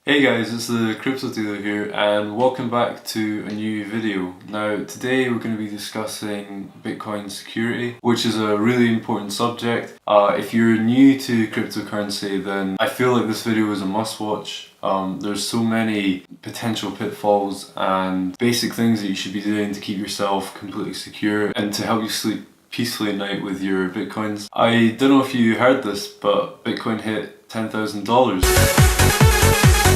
Hey guys, it's the Crypto Dealer here and welcome back to a new video. Now today we're going to be discussing Bitcoin security, which is a really important subject. If you're new to cryptocurrency, then I feel like this video is a must watch. There's so many potential pitfalls and basic things that you should be doing to keep yourself completely secure and to help you sleep peacefully at night with your Bitcoins. I don't know if you heard this, but Bitcoin hit $10,000.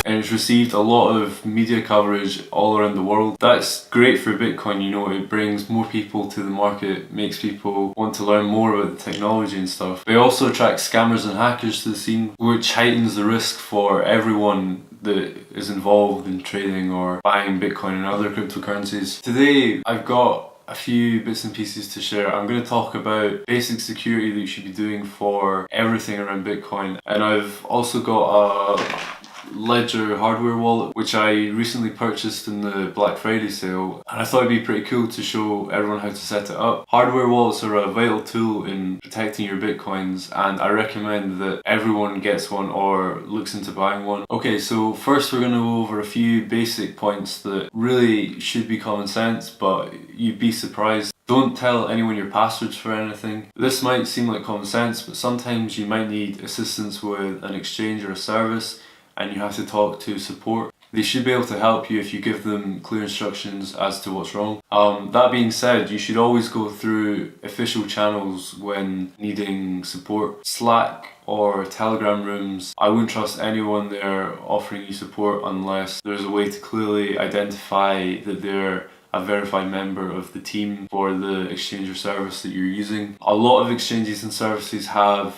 And it's received a lot of media coverage all around the world. That's great for Bitcoin, you know, it brings more people to the market, makes people want to learn more about the technology and stuff. But it also attracts scammers and hackers to the scene, which heightens the risk for everyone that is involved in trading or buying Bitcoin and other cryptocurrencies. Today, I've got a few bits and pieces to share. I'm going to talk about basic security that you should be doing for everything around Bitcoin. And I've also got a Ledger hardware wallet, which I recently purchased in the Black Friday sale, and I thought it'd be pretty cool to show everyone how to set it up. Hardware wallets are a vital tool in protecting your Bitcoins, and I recommend that everyone gets one or looks into buying one. Okay, so first we're going to go over a few basic points that really should be common sense, but you'd be surprised. Don't tell anyone your passwords for anything. This might seem like common sense, but sometimes you might need assistance with an exchange or a service, and you have to talk to support. They should be able to help you if you give them clear instructions as to what's wrong. That being said, you should always go through official channels when needing support. Slack or Telegram rooms, I wouldn't trust anyone there offering you support unless there's a way to clearly identify that they're a verified member of the team for the exchange or service that you're using. A lot of exchanges and services have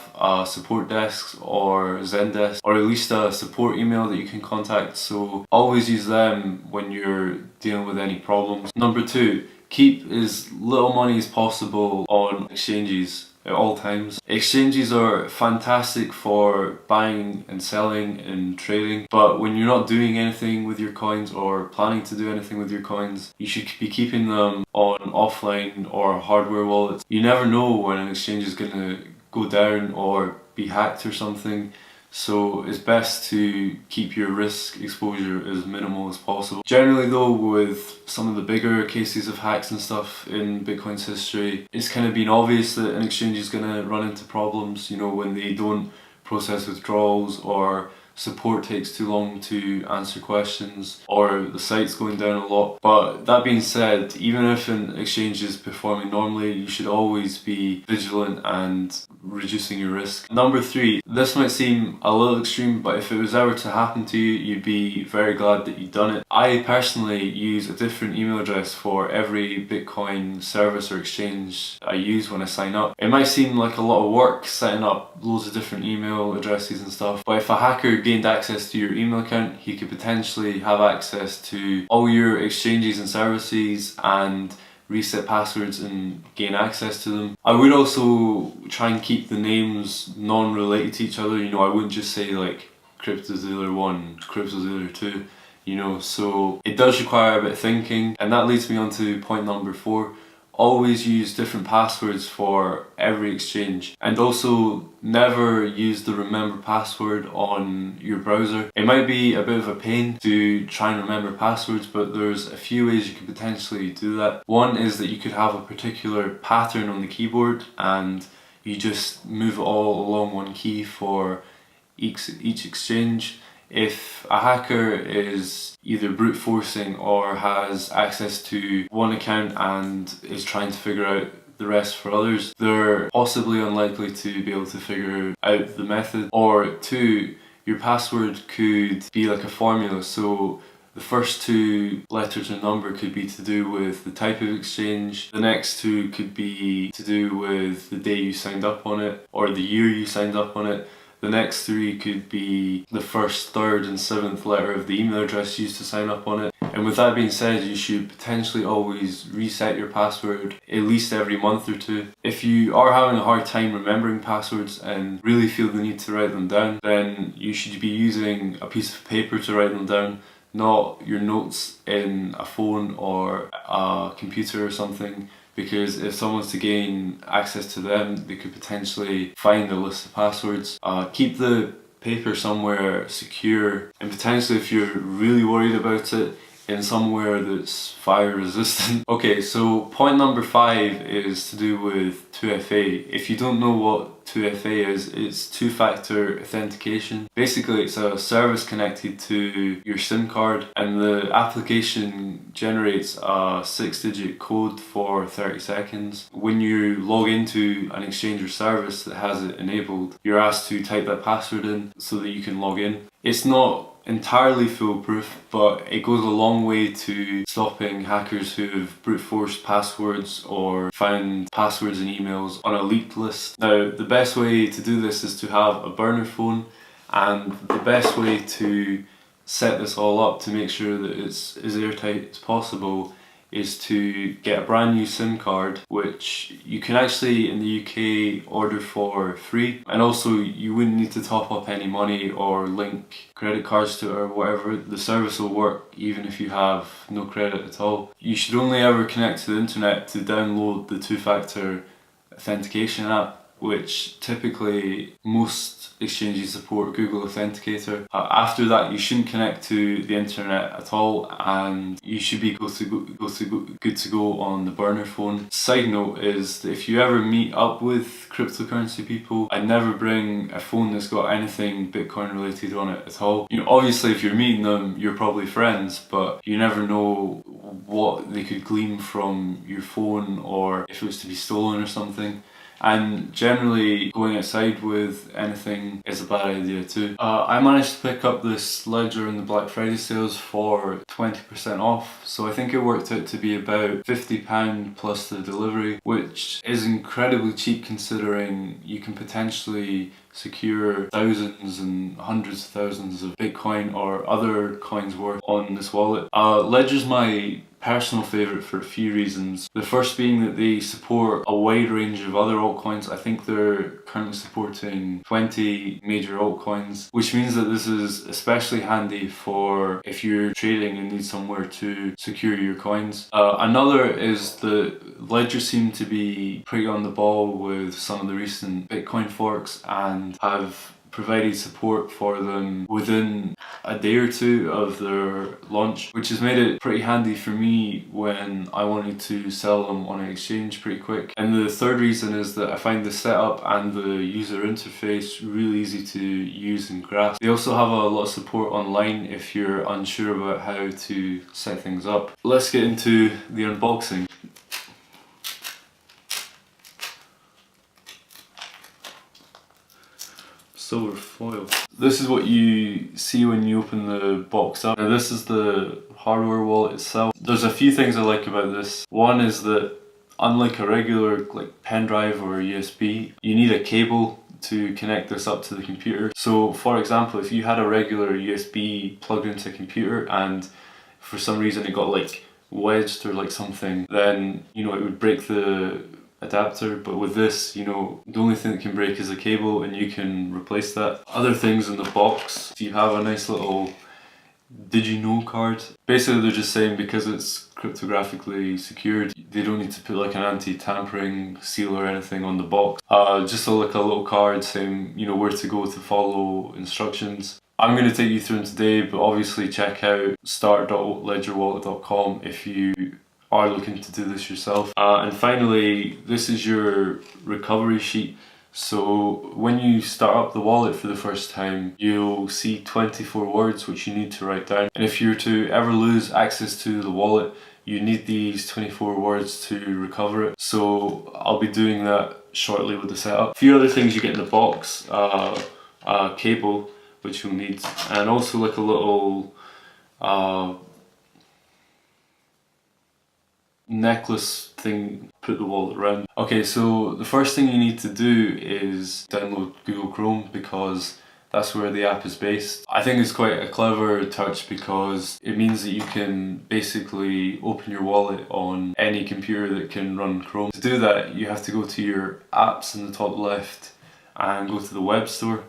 support desks or Zendesk, or at least a support email that you can contact, so always use them when you're dealing with any problems. Number two, keep as little money as possible on exchanges at all times. Exchanges are fantastic for buying and selling and trading, but when you're not doing anything with your coins or planning to do anything with your coins, you should be keeping them on offline or hardware wallets. You never know when an exchange is going to go down or be hacked or something. So it's best to keep your risk exposure as minimal as possible. Generally though, with some of the bigger cases of hacks and stuff in Bitcoin's history, it's kind of been obvious that an exchange is going to run into problems, you know, when they don't process withdrawals, or support takes too long to answer questions, or the site's going down a lot. But that being said, even if an exchange is performing normally, you should always be vigilant and reducing your risk. Number three, this might seem a little extreme, but if it was ever to happen to you, you'd be very glad that you'd done it. I personally use a different email address for every Bitcoin service or exchange I use when I sign up. It might seem like a lot of work setting up loads of different email addresses and stuff, but if a hacker gained access to your email account, he could potentially have access to all your exchanges and services and reset passwords and gain access to them. I would also try and keep the names non-related to each other. You know, I wouldn't just say like Crypto Dealer 1, Crypto Dealer 2, you know, so it does require a bit of thinking. And that leads me on to point number four. Always use different passwords for every exchange, and also never use the remember password on your browser. It might be a bit of a pain to try and remember passwords, but there's a few ways you could potentially do that. One is that you could have a particular pattern on the keyboard and you just move it all along one key for each exchange. If a hacker is either brute forcing or has access to one account and is trying to figure out the rest for others, they're possibly unlikely to be able to figure out the method. Or two, your password could be like a formula, so the first two letters or number could be to do with the type of exchange, the next two could be to do with the day you signed up on it or the year you signed up on it. The next three could be the first, third and seventh letter of the email address used to sign up on it. And with that being said, you should potentially always reset your password at least every month or two. If you are having a hard time remembering passwords and really feel the need to write them down, then you should be using a piece of paper to write them down, not your notes in a phone or a computer or something. Because if someone's to gain access to them, they could potentially find a list of passwords. Keep the paper somewhere secure, and potentially if you're really worried about it, in somewhere that's fire resistant. Okay, so point number 5 is to do with 2FA. If you don't know what 2FA is, it's two-factor authentication. Basically, it's a service connected to your SIM card, and the application generates a 6-digit code for 30 seconds. When you log into an exchange or service that has it enabled, you're asked to type that password in so that you can log in. It's not entirely foolproof, but it goes a long way to stopping hackers who have brute forced passwords or found passwords in emails on a leaked list. Now, the best way to do this is to have a burner phone, and the best way to set this all up to make sure that it's as airtight as possible is to get a brand new SIM card, which you can actually in the UK order for free, and also you wouldn't need to top up any money or link credit cards to it or whatever. The service will work even if you have no credit at all. You should only ever connect to the internet to download the two-factor authentication app, which typically most exchanges support Google Authenticator. After that, you shouldn't connect to the internet at all, and you should be good to go on the burner phone. Side note is that if you ever meet up with cryptocurrency people, I'd never bring a phone that's got anything Bitcoin related on it at all. You know, obviously if you're meeting them, you're probably friends, but you never know what they could glean from your phone, or if it was to be stolen or something. And generally going outside with anything is a bad idea too. I managed to pick up this ledger in the Black Friday sales for 20% off, so I think it worked out to be about £50 plus the delivery, which is incredibly cheap considering you can potentially secure thousands and hundreds of thousands of Bitcoin or other coins worth on this wallet. Ledger's my personal favourite for a few reasons. The first being that they support a wide range of other altcoins. I think they're currently supporting 20 major altcoins, which means that this is especially handy for if you're trading and need somewhere to secure your coins. Another is that Ledger seem to be pretty on the ball with some of the recent Bitcoin forks and have provided support for them within a day or two of their launch, which has made it pretty handy for me when I wanted to sell them on an exchange pretty quick. And the third reason is that I find the setup and the user interface really easy to use and grasp. They also have a lot of support online if you're unsure about how to set things up. Let's get into the unboxing. Silver foil. This is what you see when you open the box up. Now this is the hardware wallet itself. There's a few things I like about this. One is that unlike a regular pen drive or a USB, you need a cable to connect this up to the computer. So for example, if you had a regular USB plugged into a computer and for some reason it got wedged or something, then it would break the adapter. But with this, the only thing that can break is a cable, and you can replace that. Other things in the box, you have a nice little did you know card. Basically they're just saying because it's cryptographically secured, they don't need to put an anti-tampering seal or anything on the box. Just a little card saying where to go to follow instructions. I'm going to take you through them today, but obviously check out start.ledgerwallet.com if you are looking to do this yourself. And finally, this is your recovery sheet. So when you start up the wallet for the first time, you'll see 24 words which you need to write down. And if you're to ever lose access to the wallet, you need these 24 words to recover it. So I'll be doing that shortly with the setup. A few other things you get in the box, a cable which you'll need, and also a little necklace thing, put the wallet around. Okay, so the first thing you need to do is download Google Chrome because that's where the app is based. I think it's quite a clever touch because it means that you can basically open your wallet on any computer that can run Chrome. To do that, you have to go to your apps in the top left and go to the web store.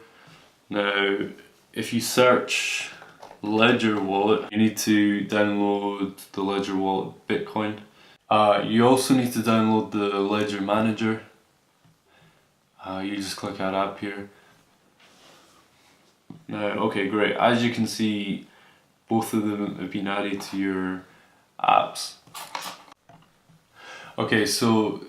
Now, if you search Ledger Wallet, you need to download the Ledger Wallet Bitcoin. You also need to download the Ledger Manager. You just click Add App here. Now, okay, great. As you can see, both of them have been added to your apps. Okay, so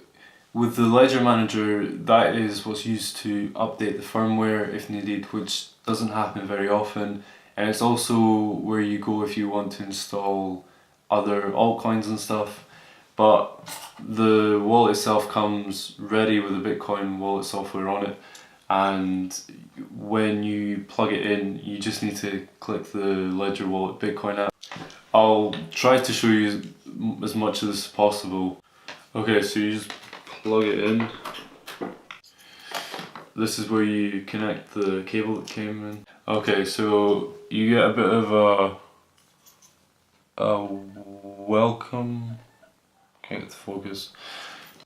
with the Ledger Manager, that is what's used to update the firmware if needed, which doesn't happen very often. And it's also where you go if you want to install other altcoins and stuff. But the wallet itself comes ready with the Bitcoin wallet software on it. And when you plug it in, you just need to click the Ledger Wallet Bitcoin app. I'll try to show you as much as possible. Okay, so you just plug it in. This is where you connect the cable that came in. Okay, so you get a bit of a welcome. Can't get to focus.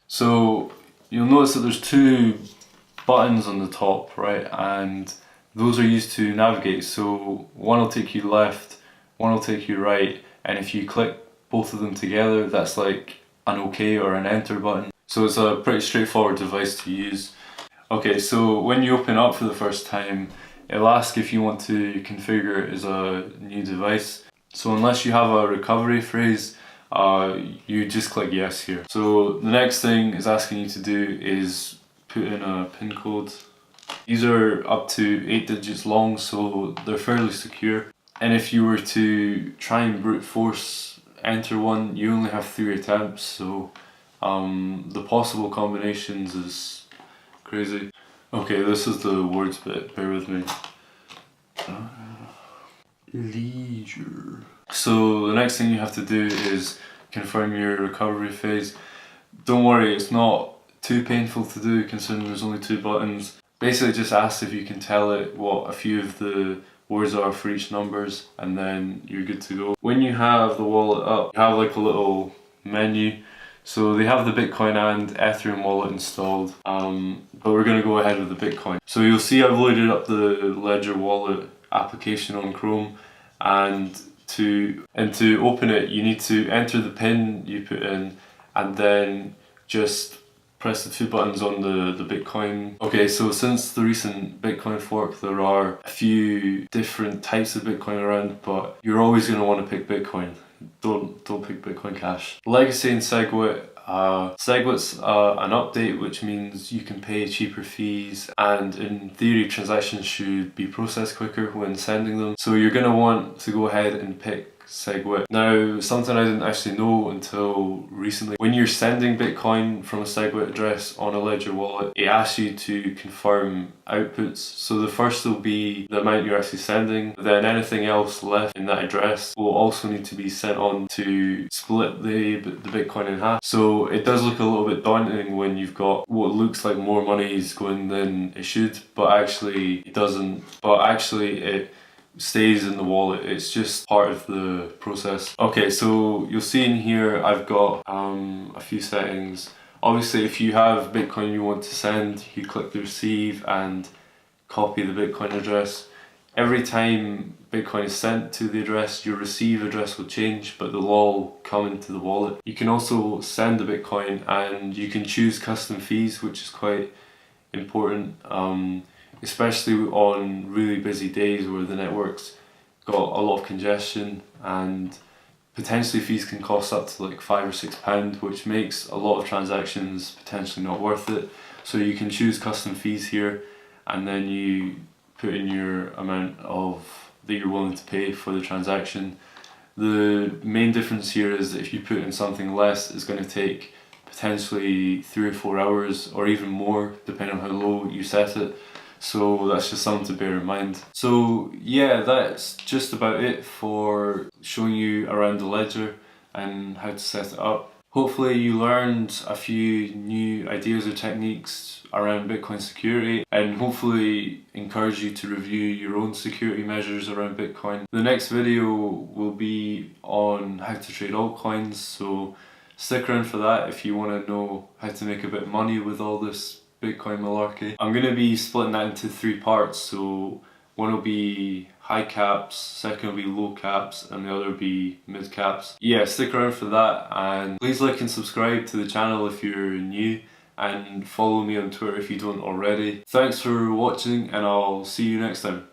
So you'll notice that there's two buttons on the top, right, and those are used to navigate. So one will take you left, one will take you right, and if you click both of them together, that's like an OK or an enter button. So it's a pretty straightforward device to use. Okay, so when you open up for the first time, it'll ask if you want to configure it as a new device. So unless you have a recovery phrase, you just click yes here. So the next thing it's asking you to do is put in a PIN code. These are up to 8 digits long, so they're fairly secure. And if you were to try and brute force enter one, you only have 3 attempts, so the possible combinations is crazy. Okay, this is the words bit, bear with me. Leisure. So the next thing you have to do is confirm your recovery phase. Don't worry, it's not too painful to do considering there's only 2 buttons. Basically just asks if you can tell it what a few of the words are for each numbers, and then you're good to go. When you have the wallet up, you have like a little menu. So they have the Bitcoin and Ethereum wallet installed, but we're going to go ahead with the Bitcoin. So you'll see I've loaded up the Ledger wallet application on Chrome, and to open it you need to enter the PIN you put in and then just press the 2 buttons on the Bitcoin. Okay, so since the recent Bitcoin fork, there are a few different types of Bitcoin around, but you're always going to want to pick Bitcoin. Don't pick Bitcoin Cash. Legacy and SegWit. SegWit's an update, which means you can pay cheaper fees, and in theory transactions should be processed quicker when sending them. So you're going to want to go ahead and pick SegWit. Now, something I didn't actually know until recently, when you're sending Bitcoin from a SegWit address on a Ledger wallet, it asks you to confirm outputs. So the first will be the amount you're actually sending, then anything else left in that address will also need to be sent on to split the Bitcoin in half. So it does look a little bit daunting when you've got what looks like more money is going than it should, but actually it doesn't. But actually it stays in the wallet, it's just part of the process. Okay, so you'll see in here I've got a few settings. Obviously if you have Bitcoin you want to send, you click the receive and copy the Bitcoin address. Every time Bitcoin is sent to the address, your receive address will change, but they'll all come into the wallet. You can also send the Bitcoin and you can choose custom fees, which is quite important. Especially on really busy days where the network's got a lot of congestion, and potentially fees can cost up to like £5 or £6, which makes a lot of transactions potentially not worth it. So you can choose custom fees here, and then you put in your amount that you're willing to pay for the transaction. The main difference here is that if you put in something less, it's going to take potentially 3 or 4 hours or even more depending on how low you set it. So that's just something to bear in mind. So yeah, that's just about it for showing you around the ledger and how to set it up. Hopefully you learned a few new ideas or techniques around Bitcoin security, and hopefully encourage you to review your own security measures around Bitcoin. The next video will be on how to trade altcoins, so stick around for that if you want to know how to make a bit of money with all this Bitcoin malarkey. I'm going to be splitting that into 3 parts, so one will be high caps, second will be low caps, and the other will be mid caps. Yeah, stick around for that, and please like and subscribe to the channel if you're new, and follow me on Twitter if you don't already. Thanks for watching, and I'll see you next time.